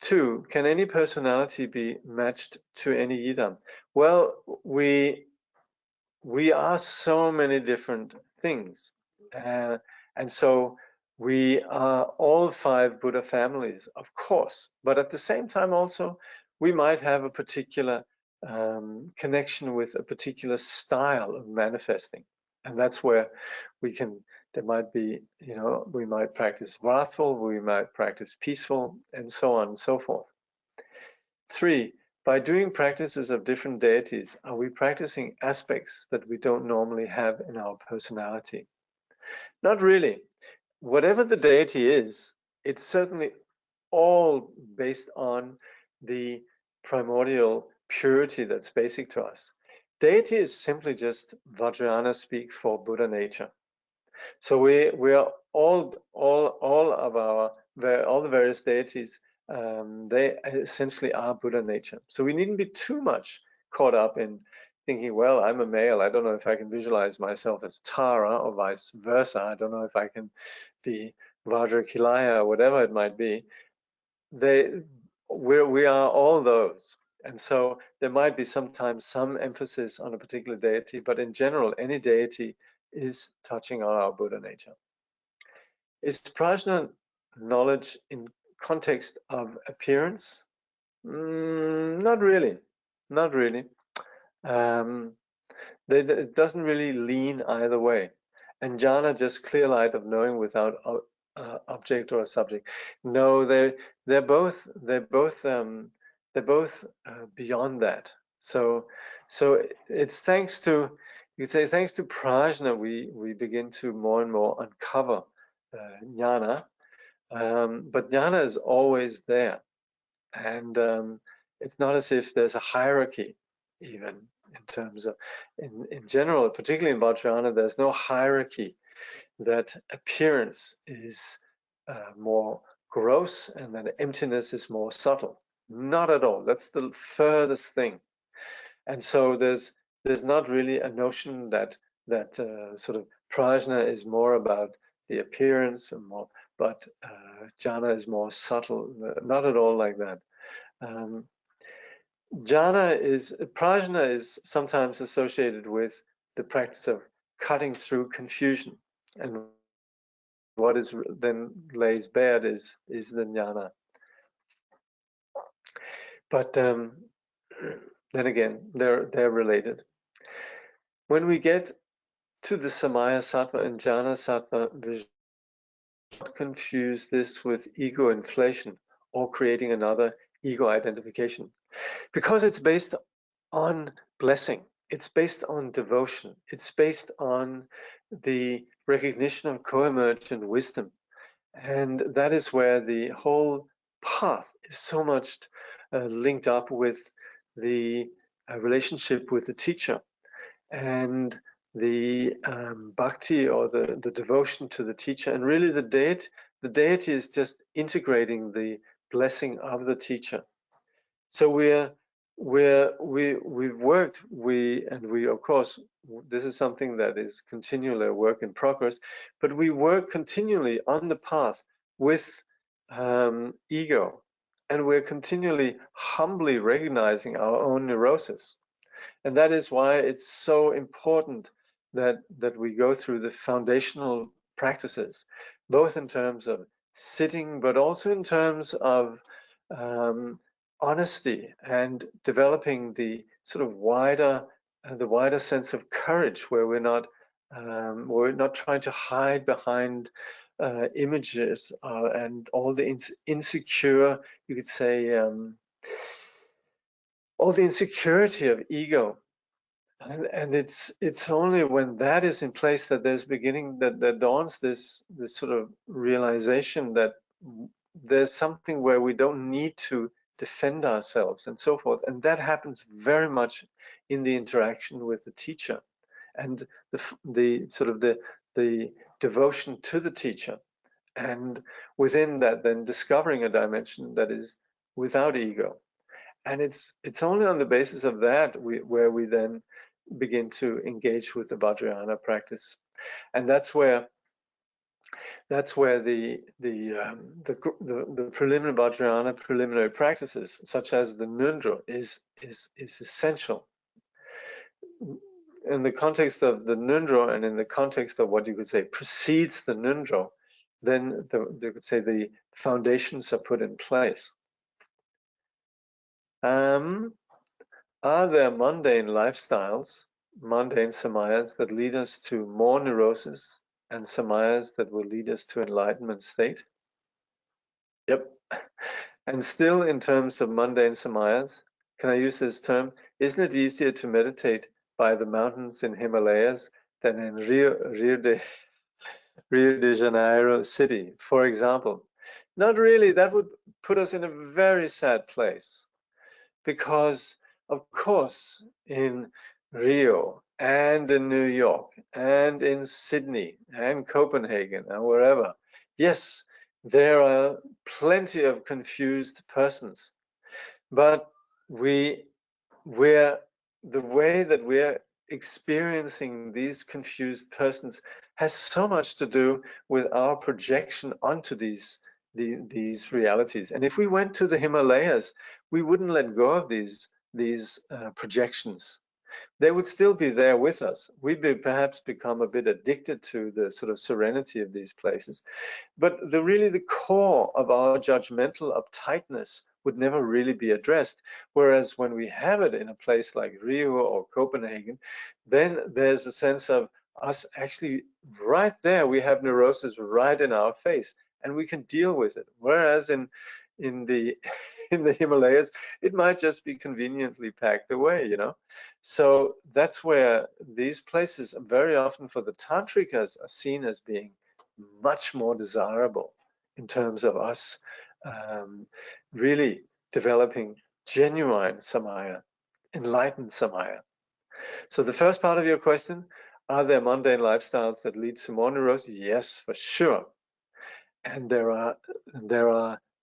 2, can any personality be matched to any Idam? Well, we are so many different things. And so we are all 5 Buddha families, of course, but at the same time also, we might have a particular connection with a particular style of manifesting. And that's where there might be, we might practice wrathful, we might practice peaceful, and so on and so forth. 3, by doing practices of different deities, are we practicing aspects that we don't normally have in our personality? Not really. Whatever the deity is, it's certainly all based on the primordial purity that's basic to us. Deity is simply just Vajrayana speak for Buddha nature. So we are all the various deities, they essentially are Buddha nature. So we needn't be too much caught up in thinking, well, I'm a male, I don't know if I can visualize myself as Tara, or vice versa. I don't know if I can be Vajrakilaya, or whatever it might be. We are all those. And so there might be sometimes some emphasis on a particular deity, but in general, any deity is touching on our Buddha nature. Is prajna knowledge in context of appearance? Not really. It doesn't really lean either way. And jhana, just clear light of knowing without object or subject. No, they're both beyond that. So it's thanks to, you could say, thanks to prajna, we begin to more and more uncover jnana. But jnana is always there, and it's not as if there's a hierarchy, even in terms of, in general, particularly in Vajrayana, there's no hierarchy that appearance is more gross and that emptiness is more subtle. Not at all. That's the furthest thing. And so there's not really a notion that sort of prajna is more about the appearance and more, but jhana is more subtle. Not at all like that. Prajna is sometimes associated with the practice of cutting through confusion, and what is then lays bare is the jnana. But then again, they're related. When we get to the samaya sattva and jhana sattva, we should not confuse this with ego inflation or creating another ego identification, because it's based on blessing, it's based on devotion, it's based on the recognition of co-emergent wisdom. And that is where the whole path is so much linked up with the relationship with the teacher, and the bhakti, or the devotion to the teacher. And really the deity is just integrating the blessing of the teacher. So we've worked, we of course, this is something that is continually a work in progress, but we work continually on the path with ego, and we're continually humbly recognizing our own neurosis. And that is why it's so important that we go through the foundational practices, both in terms of sitting, but also in terms of honesty and developing the sort of wider sense of courage, where we're not trying to hide behind images and all the insecure, you could say, all the insecurity of ego. And it's only when that is in place that that dawns this sort of realization that there's something where we don't need to defend ourselves and so forth. And that happens very much in the interaction with the teacher, and the sort of the devotion to the teacher, and within that then discovering a dimension that is without ego. And it's only on the basis of that where we then begin to engage with the Vajrayana practice. And that's where the preliminary Vajrayana preliminary practices, such as the Nundro, is essential. In the context of the Nundro, and in the context of what you could say precedes the Nundro, then you could say the foundations are put in place. Are there mundane lifestyles, mundane samayas, that lead us to more neurosis, and samayas that will lead us to enlightenment state? Yep. And still, in terms of mundane samayas, can I use this term? Isn't it easier to meditate by the mountains in Himalayas than in Rio de Janeiro city, for example? Not really. That would put us in a very sad place, because of course in Rio and in New York and in Sydney and Copenhagen and wherever, yes, there are plenty of confused persons, but the way that we're experiencing these confused persons has so much to do with our projection onto these realities. And if we went to the Himalayas, we wouldn't let go of these projections. They would still be there with us. We'd perhaps become a bit addicted to the sort of serenity of these places. But really the core of our judgmental uptightness would never really be addressed. Whereas when we have it in a place like Rio or Copenhagen, then there's a sense of us actually right there. We have neurosis right in our face, and we can deal with it. Whereas in in the in the Himalayas, it might just be conveniently packed away, you know. So that's where these places very often for the tantrikas are seen as being much more desirable in terms of us really developing genuine samaya, enlightened samaya. So the first part of your question, are there mundane lifestyles that lead to more neurosis? Yes, for sure. And there are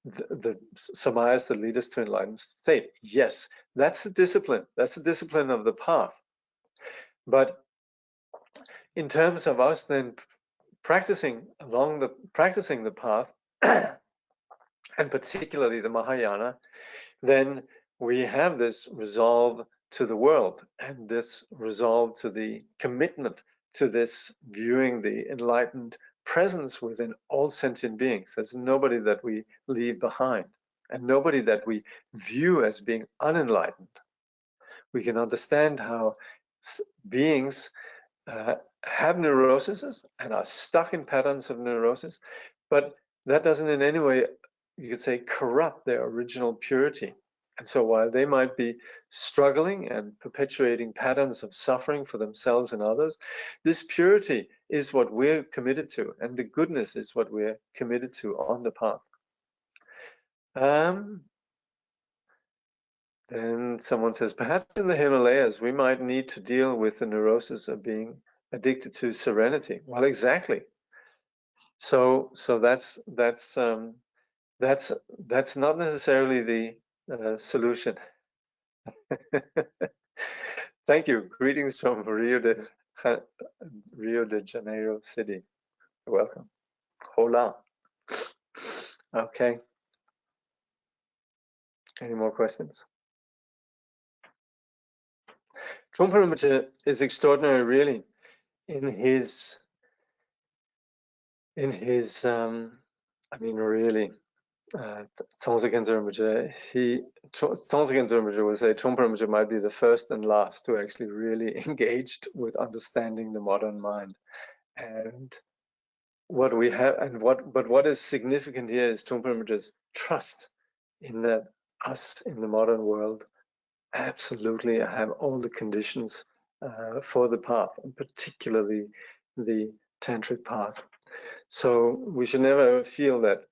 the samayas that lead us to enlightened state. Yes, that's the discipline. That's the discipline of the path. But in terms of us then practicing the path, and particularly the Mahayana, then we have this resolve to the world and this resolve to the commitment to this viewing the enlightened presence within all sentient beings. There's nobody that we leave behind and nobody that we view as being unenlightened. We can understand how beings have neuroses and are stuck in patterns of neurosis, but that doesn't in any way, you could say, corrupt their original purity. And so while they might be struggling and perpetuating patterns of suffering for themselves and others, this purity is what we're committed to, and the goodness is what we're committed to on the path. Then someone says, perhaps in the Himalayas, we might need to deal with the neurosis of being addicted to serenity. Well, exactly. So that's not necessarily the solution. Thank you. Greetings from Rio de Janeiro City. You're welcome. Hola. Okay. Any more questions? Trungpa Rinpoche is extraordinary, really, in his I mean, really. Tsongsa Khyentse Rinpoche would say Trungpa Rinpoche might be the first and last who actually really engaged with understanding the modern mind. And what we have, but what is significant here is Trungpa Rinpoche's trust in that us in the modern world absolutely have all the conditions for the path, and particularly the tantric path. So we should never feel that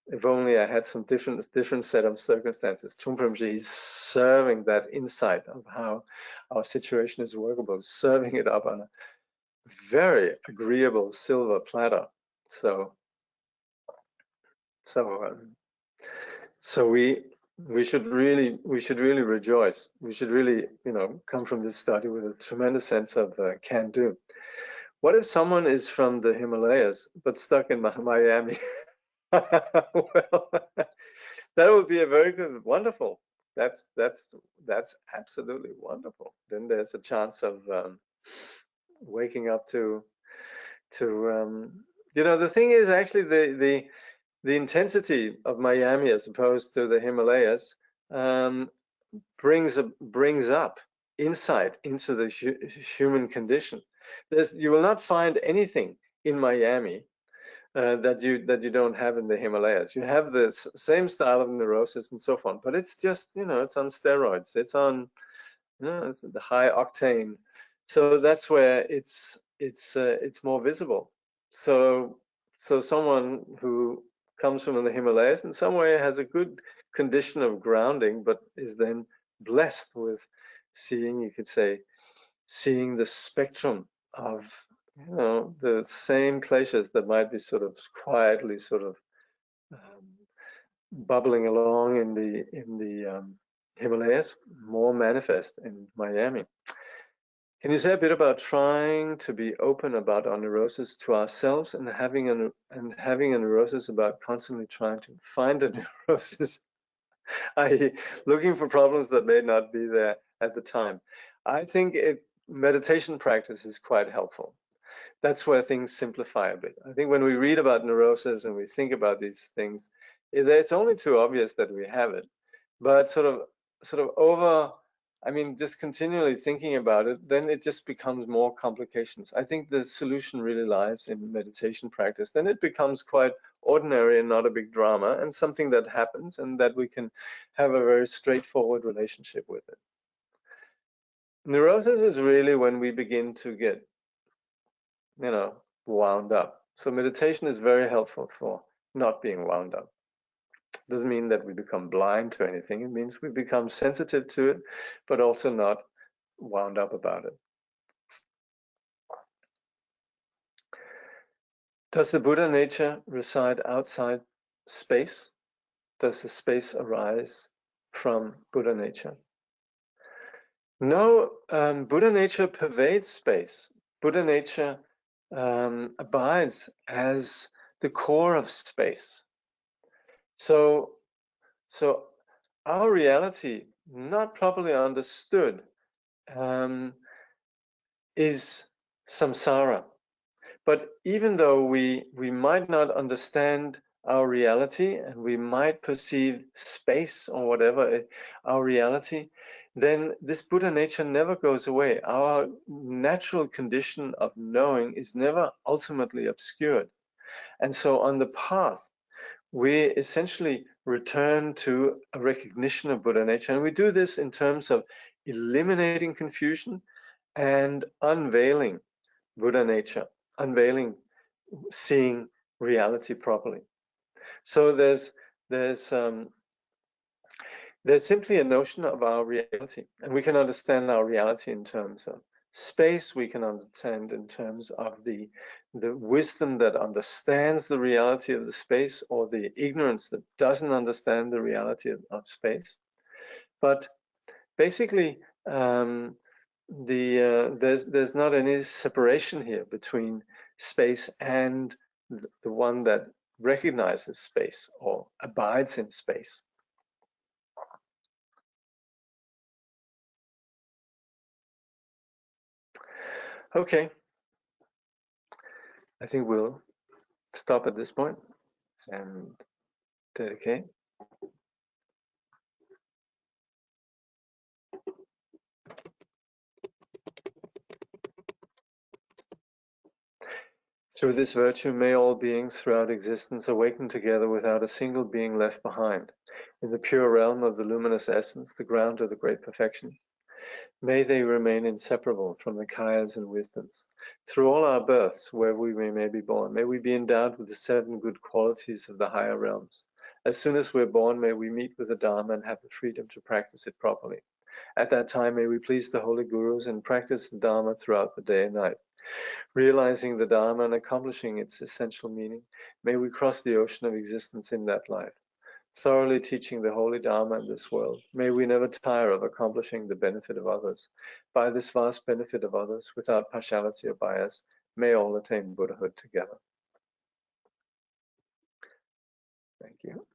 if only I had some different set of circumstances. Trungpa Rinpoche is serving that insight of how our situation is workable, serving it up on a very agreeable silver platter. So we should really rejoice. We should really, come from this study with a tremendous sense of can do. What if someone is from the Himalayas but stuck in Miami? Well, that would be a very good, wonderful. That's absolutely wonderful. Then there's a chance of waking up to the thing is actually the intensity of Miami as opposed to the Himalayas brings up insight into the human condition. You will not find anything in Miami that you don't have in the Himalayas. You have the same style of neurosis and so on, but it's just it's on steroids. It's on it's the high octane. So that's where it's more visible. So someone who comes from the Himalayas in some way has a good condition of grounding, but is then blessed with seeing, you could say, seeing the spectrum of the same kleshas that might be sort of quietly sort of bubbling along in the Himalayas, more manifest in Miami. Can you say a bit about trying to be open about our neurosis to ourselves and having a neurosis about constantly trying to find a neurosis, i.e., looking for problems that may not be there at the time? I think meditation practice is quite helpful. That's where things simplify a bit. I think when we read about neurosis and we think about these things, it's only too obvious that we have it. But sort of just continually thinking about it, then it just becomes more complications. I think the solution really lies in meditation practice. Then it becomes quite ordinary and not a big drama, and something that happens and that we can have a very straightforward relationship with it. Neurosis is really when we begin to get, wound up. So meditation is very helpful for not being wound up. Doesn't mean that we become blind to anything. It means we become sensitive to it, but also not wound up about it. Does the Buddha nature reside outside space? Does the space arise from Buddha nature? No, Buddha nature pervades space. Buddha nature abides as the core of space. So our reality, not properly understood, is samsara. But even though we might not understand our reality and we might perceive space or whatever our reality, then this Buddha nature never goes away. Our natural condition of knowing is never ultimately obscured. And so on the path, we essentially return to a recognition of Buddha nature. And we do this in terms of eliminating confusion and unveiling Buddha nature, unveiling, seeing reality properly. So there's simply a notion of our reality, and we can understand our reality in terms of space. We can understand in terms of the wisdom that understands the reality of the space, or the ignorance that doesn't understand the reality of space. But basically, there's not any separation here between space and the one that recognizes space or abides in space. Okay, I think we'll stop at this point and dedicate. Through this virtue, may all beings throughout existence awaken together without a single being left behind, in the pure realm of the luminous essence, the ground of the great perfection. May they remain inseparable from the kayas and wisdoms. Through all our births, where we may be born, may we be endowed with the 7 good qualities of the higher realms. As soon as we're born, may we meet with the Dharma and have the freedom to practice it properly. At that time, may we please the holy gurus and practice the Dharma throughout the day and night. Realizing the Dharma and accomplishing its essential meaning, may we cross the ocean of existence in that life. Thoroughly teaching the holy Dharma in this world, may we never tire of accomplishing the benefit of others. By this vast benefit of others, without partiality or bias, may all attain Buddhahood together. Thank you.